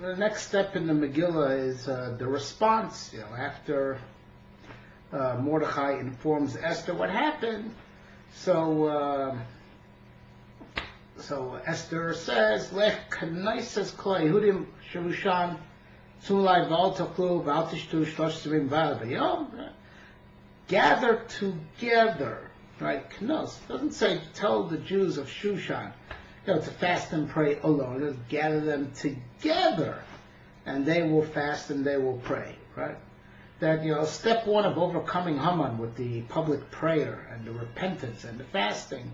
the next step in the Megillah is the response. After Mordechai informs Esther what happened, so Esther says, "Lech k'naises kol Yehudim shevushan tzulai v'al tachlu v'al tishtu shlosh tzivim v'al b'yom." Gather together, right? Knos doesn't say tell the Jews of Shushan, to fast and pray alone. Just gather them together, and they will fast and they will pray, right? That step one of overcoming Haman with the public prayer and the repentance and the fasting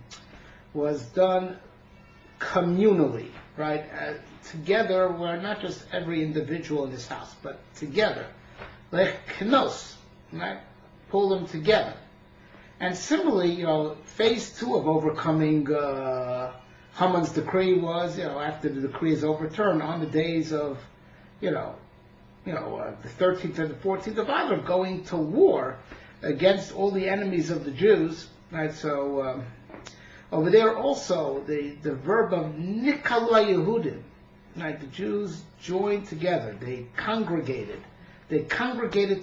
was done communally, right? Together, where not just every individual in this house, but together, like knos, right? Pull them together. And similarly, phase two of overcoming Haman's decree was, after the decree is overturned, on the days of, the 13th and the 14th of Adar, going to war against all the enemies of the Jews, right? So over there also the verb of Nikala Yehudim, right? The Jews joined together, they congregated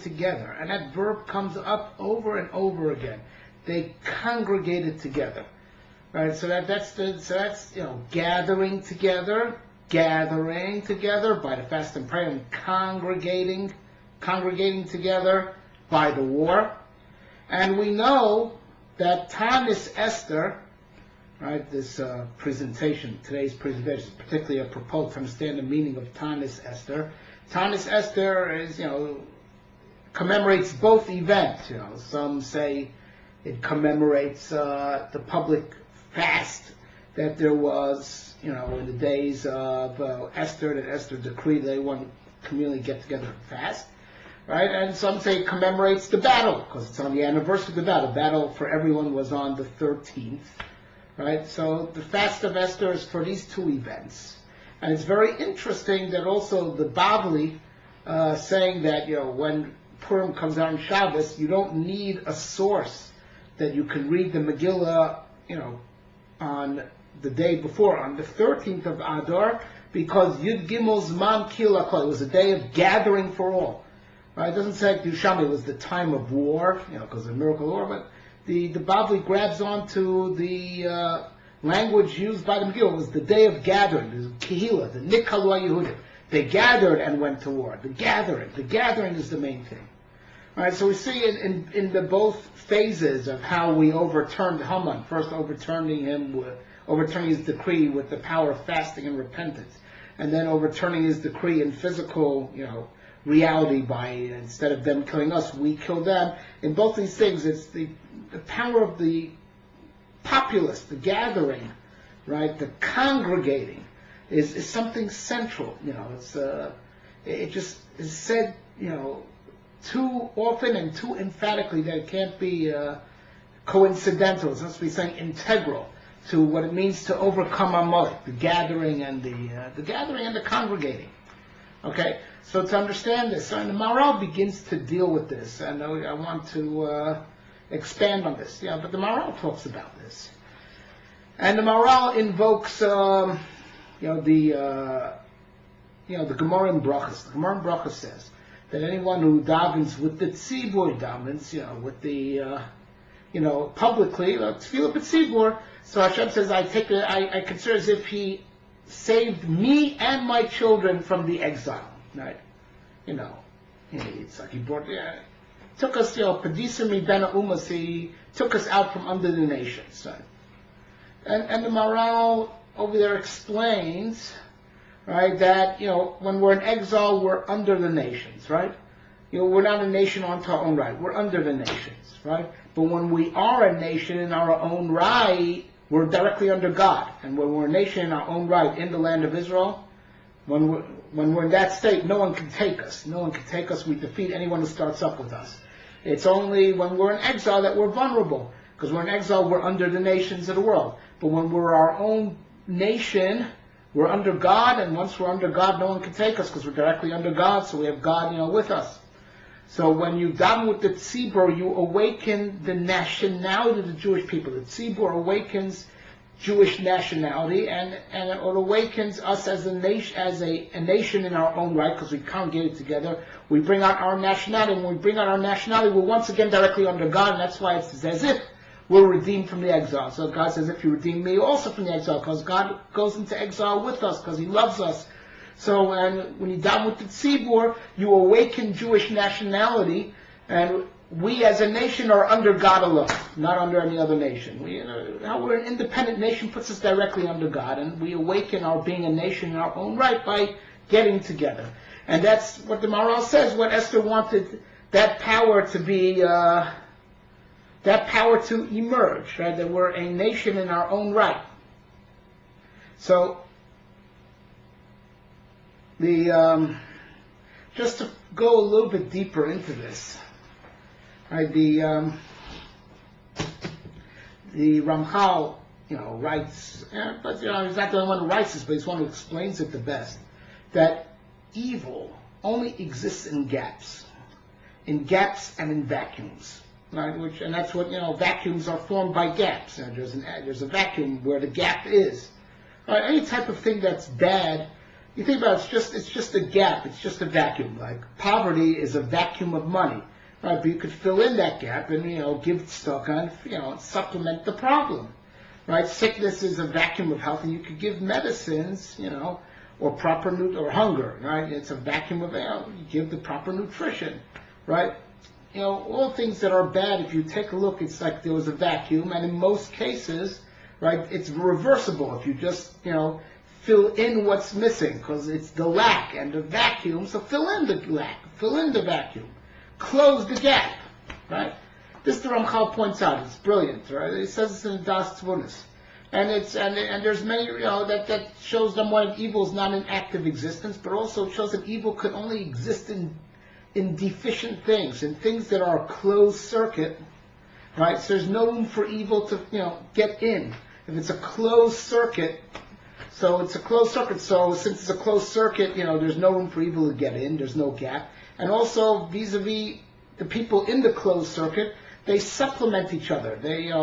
together, and that verb comes up over and over again. They congregated together, right? So that's gathering together by the fast and prayer, and congregating together by the war. And we know that Taanis Esther, right? This presentation, today's presentation, is particularly apropos to understand the meaning of Taanis Esther. Taanis Esther is, commemorates both events. Some say it commemorates the public fast that there was, in the days of Esther, that Esther decreed they want to communally get together and fast, right? And some say it commemorates the battle, because it's on the anniversary of the battle. The battle for everyone was on the 13th, right? So the fast of Esther is for these two events. And it's very interesting that also the Bavli saying that, when Purim comes out on Shabbos, you don't need a source that you can read the Megillah, on the day before, on the 13th of Adar, because Yud Gimel Zman Kila Kol, it was a day of gathering for all. Right? It doesn't say Yushami, it was the time of war, because of the miracle war, but the Bavli grabs onto the language used by the Megillah. It was the day of gathering, the Kehila, the Nikalua Yehudim. They gathered and went to war. The gathering is the main thing. All right, so we see in the both phases of how we overturned Haman, first overturning his decree with the power of fasting and repentance, and then overturning his decree in physical, reality by, instead of them killing us, we kill them. In both these things, it's the power of the populace, the gathering, right, the congregating is something central. It just is said, too often and too emphatically that it can't be coincidental. It's supposed to be saying integral to what it means to overcome Amalek, the gathering and the congregating. Okay, so to understand this, and the Maharal begins to deal with this, and I want to expand on this. But the Maharal talks about this, and the Maharal invokes, the Gemara in Brachas. The Gemara in Brachas says that anyone who davens with the tzibur davens, with the, publicly, tefillah b'tzibur. So Hashem says, I consider as if He saved me and my children from the exile, right? It's like He took us, Padisa mi ben umas, He took us out from under the nations, right? And the Maharal over there explains, right, that, when we're in exile, we're under the nations, right? We're not a nation onto our own right. We're under the nations, right? But when we are a nation in our own right, we're directly under God. And when we're a nation in our own right in the land of Israel, when we're in that state, no one can take us. No one can take us. We defeat anyone who starts up with us. It's only when we're in exile that we're vulnerable. Because we're in exile, we're under the nations of the world. But when we're our own nation, we're under God, and once we're under God, no one can take us because we're directly under God, so we have God, with us. So when you daven with the tzibur, you awaken the nationality of the Jewish people. The tzibur awakens Jewish nationality, and it awakens us as a nation in our own right, because we congregated together. We bring out our nationality, and when we bring out our nationality, we're once again directly under God, and that's why it's as if we're redeemed from the exile. So God says, if you redeem me also from the exile, because God goes into exile with us, because He loves us. So, and when you daven with the tzibur, you awaken Jewish nationality, and we as a nation are under God alone, not under any other nation. How we're an independent nation puts us directly under God, and we awaken our being a nation in our own right by getting together. And that's what the Maharal says, what Esther wanted that power to be, that power to emerge, right? That we're a nation in our own right. So, just to go a little bit deeper into this, right? The Ramchal, writes, but he's not the only one who writes this, but he's one who explains it the best, that evil only exists in gaps and in vacuums. Right, and that's what, vacuums are formed by gaps. There's a vacuum where the gap is. Right, any type of thing that's bad, you think about it, it's just a gap, it's just a vacuum. Like poverty is a vacuum of money. Right, but you could fill in that gap and, give stock on, supplement the problem. Right, sickness is a vacuum of health, and you could give medicines, or or hunger. Right, it's a vacuum of, you give the proper nutrition. Right. All things that are bad, if you take a look, it's like there was a vacuum, and in most cases, right, it's reversible if you just, fill in what's missing, because it's the lack and the vacuum, so fill in the lack, fill in the vacuum, close the gap, right? This the Ramchal points out, it's brilliant, right? He says this in the Das Tvunis. And there's many, that shows them why evil is not an active existence, but also it shows that evil could only exist in deficient things, in things that are closed circuit, right? So there's no room for evil to, get in. If it's a closed circuit, so since it's a closed circuit, there's no room for evil to get in, there's no gap. And also, vis-a-vis the people in the closed circuit, they supplement each other.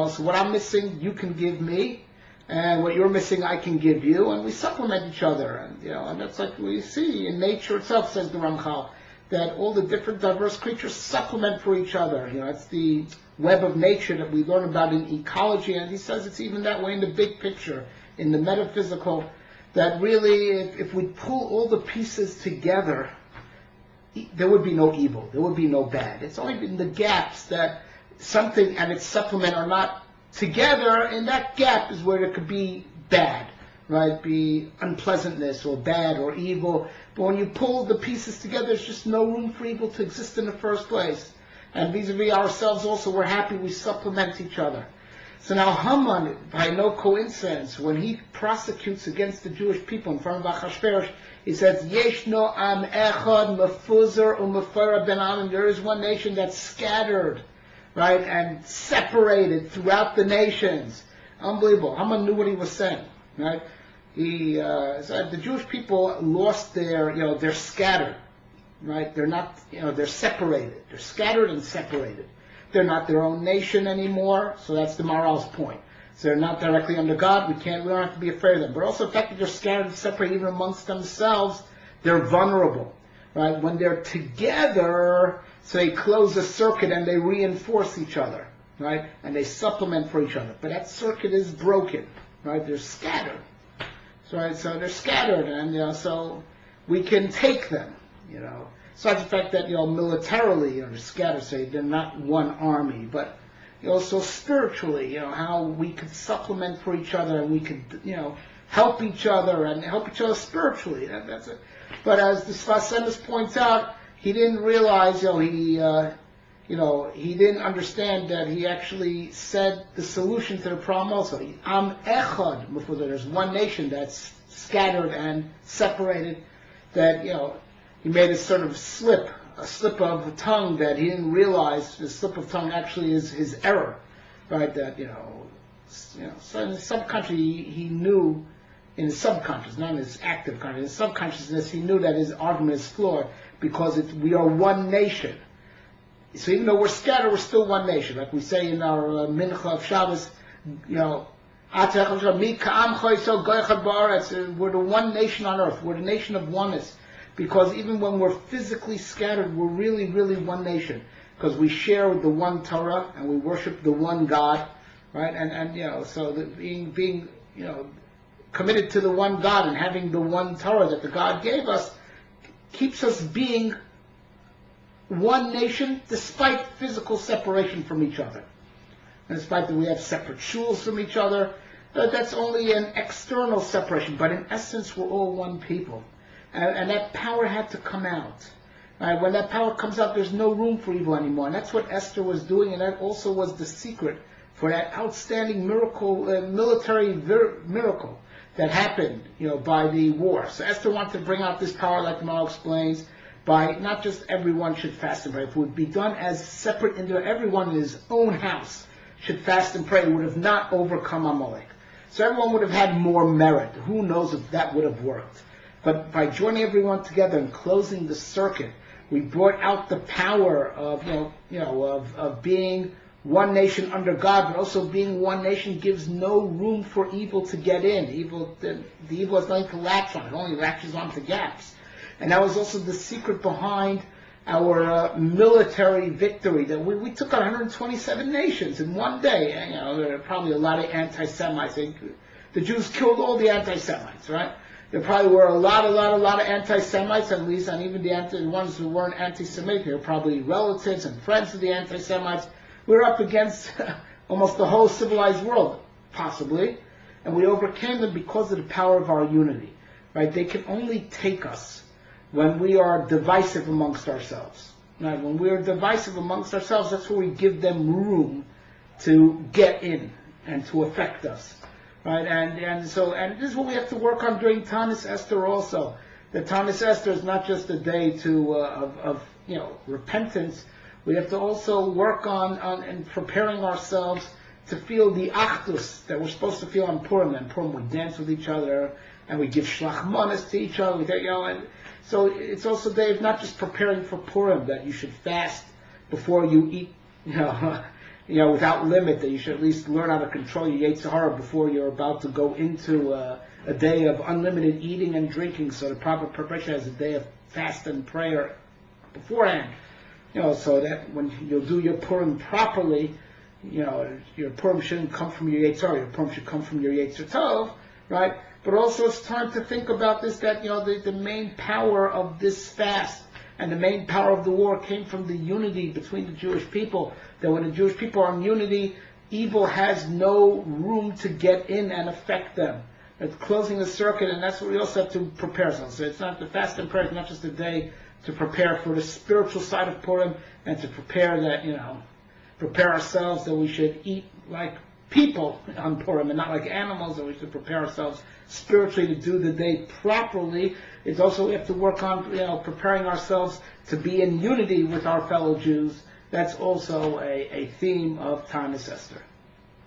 So what I'm missing, you can give me, and what you're missing, I can give you, and we supplement each other. And, and that's like we see in nature itself, says the Ramchal, that all the different diverse creatures supplement for each other. It's the web of nature that we learn about in ecology, and he says it's even that way in the big picture, in the metaphysical, that really if we pull all the pieces together, there would be no evil, there would be no bad. It's only in the gaps that something and its supplement are not together, and that gap is where there could be bad. Right, be unpleasantness or bad or evil. But when you pull the pieces together, there's just no room for evil to exist in the first place. And vis-a-vis ourselves also, we're happy we supplement each other. So now Haman, by no coincidence, when he prosecutes against the Jewish people in front of Achashverosh, he says, Yeshno am echad mefuzar u'mefara ben am. There is one nation that's scattered, right, and separated throughout the nations. Unbelievable. Haman knew what he was saying, right? He said the Jewish people lost they're scattered, right? They're not, they're separated. They're scattered and separated. They're not their own nation anymore, so that's the Maharal's point. So they're not directly under God. We don't have to be afraid of them. But also the fact that they're scattered and separated even amongst themselves, they're vulnerable, right? When they're together, so they close a circuit and they reinforce each other, right? And they supplement for each other. But that circuit is broken, right? They're scattered. So they're scattered, and so we can take them, Besides the fact that militarily, they're scattered, so they're not one army, but also spiritually, how we could supplement for each other, and we could, help each other and help each other spiritually. That's it. But as the Sfas Emes points out, he didn't realize, he didn't understand that he actually said the solution to the problem also. Am echad, there's one nation that's scattered and separated, that, he made a sort of slip of the tongue that he didn't realize the slip of tongue actually is his error, right? That, so in the subconscious he knew, in his subconscious, not in his active consciousness, in his subconsciousness he knew that his argument is flawed because we are one nation. So even though we're scattered, we're still one nation. Like we say in our Mincha of Shabbos, We're the one nation on earth. We're the nation of oneness. Because even when we're physically scattered, we're really, really one nation. Because we share the one Torah and we worship the one God, right? And so being committed to the one God and having the one Torah that the God gave us keeps us being one nation despite physical separation from each other. And despite that we have separate shuls from each other, that's only an external separation. But in essence, we're all one people. And that power had to come out. Right? When that power comes out, there's no room for evil anymore. And that's what Esther was doing, and that also was the secret for that outstanding miracle, military miracle that happened, by the war. So Esther wanted to bring out this power, like the Gemara explains, by not just everyone should fast and pray. If it would be done as separate everyone in his own house should fast and pray, it would have not overcome Amalek. So everyone would have had more merit. Who knows if that would have worked? But by joining everyone together and closing the circuit, we brought out the power of of being one nation under God, but also being one nation gives no room for evil to get in. The evil is going to latch on; it only latches onto gaps. And that was also the secret behind our military victory. That we took on 127 nations in one day. And, there are probably a lot of anti-Semites. The Jews killed all the anti-Semites, right? There probably were a lot of anti-Semites, at least, and even the ones who weren't anti-Semitic, they were probably relatives and friends of the anti-Semites. We were up against almost the whole civilized world, possibly, and we overcame them because of the power of our unity. Right? They can only take us when we are divisive amongst ourselves. Right? When we are divisive amongst ourselves, that's where we give them room to get in and to affect us. Right, and this is what we have to work on during Taanis Esther also. The Taanis Esther is not just a day of repentance. We have to also work on and preparing ourselves to feel the achdus that we're supposed to feel on Purim. And Purim, we dance with each other and we give shlachmanis to each other. And so it's also a day of not just preparing for Purim, that you should fast before you eat. Without limit, that you should at least learn how to control your Yetzer Hara before you're about to go into a day of unlimited eating and drinking. So the proper preparation has a day of fast and prayer beforehand. So that when you'll do your Purim properly, your Purim shouldn't come from your Yetzer Hara. Your Purim should come from your Yetzer Tov, right? But also it's time to think about this, that the main power of this fast and the main power of the war came from the unity between the Jewish people. That when the Jewish people are in unity, evil has no room to get in and affect them. It's closing the circuit, and that's what we also have to prepare ourselves. So it's not the fast and prayer; it's not just a day to prepare for the spiritual side of Purim and to prepare ourselves that we should eat like people on Purim and not like animals. That we should prepare ourselves spiritually to do the day properly. It's also we have to work on preparing ourselves to be in unity with our fellow Jews. That's also a theme of Taanis Esther.